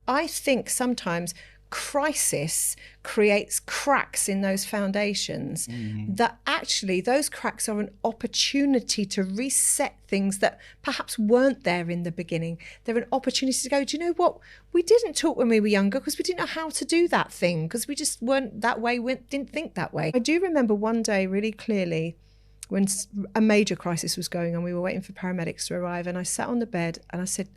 I think sometimes crisis creates cracks in those foundations that actually those cracks are an opportunity to reset things that perhaps weren't there in the beginning. They're an opportunity to go, do you know what? We didn't talk when we were younger because we didn't know how to do that thing, because we just weren't that way, we didn't think that way. I do remember one day really clearly when a major crisis was going on. We were waiting for paramedics to arrive, and I sat on the bed and I said,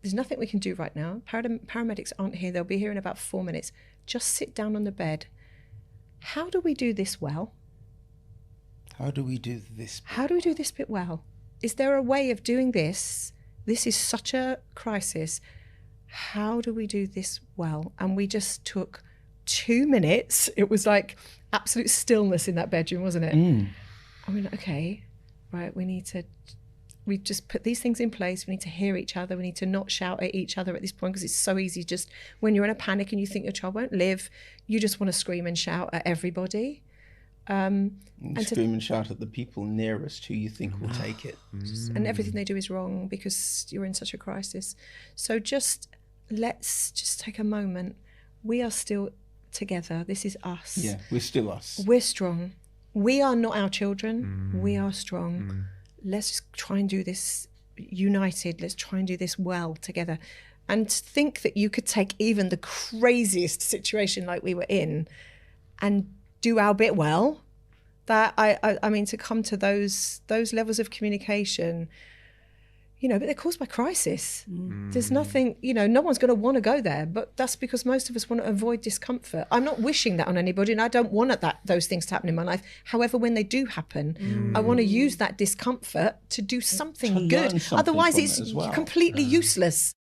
there's nothing we can do right now. Paramedics aren't here. They'll be here in about 4 minutes. Just sit down on the bed. How do we do this well? How do we do this? How do we do this bit well? Is there a way of doing this? This is such a crisis. How do we do this well? And we just took 2 minutes. It was like absolute stillness in that bedroom, wasn't it? I mean, okay, right, we just put these things in place. We need to hear each other. We need to not shout at each other at this point, because it's so easy just when you're in a panic and you think your child won't live, you just want to scream and shout at everybody. And scream and shout at the people nearest who you think will take it. And everything they do is wrong because you're in such a crisis. So let's just take a moment. We are still together. This is us. Yeah, we're still us. We're strong. We are not our children. We are strong. Let's just try and do this united. Let's try and do this well together. And think that you could take even the craziest situation like we were in and do our bit well. That I mean, to come to those levels of communication, you know, but they're caused by crisis. There's nothing, you know, no one's going to want to go there, but that's because most of us want to avoid discomfort. I'm not wishing that on anybody, and I don't want those things to happen in my life. However, when they do happen, I want to use that discomfort to do something good. Otherwise, it's completely useless.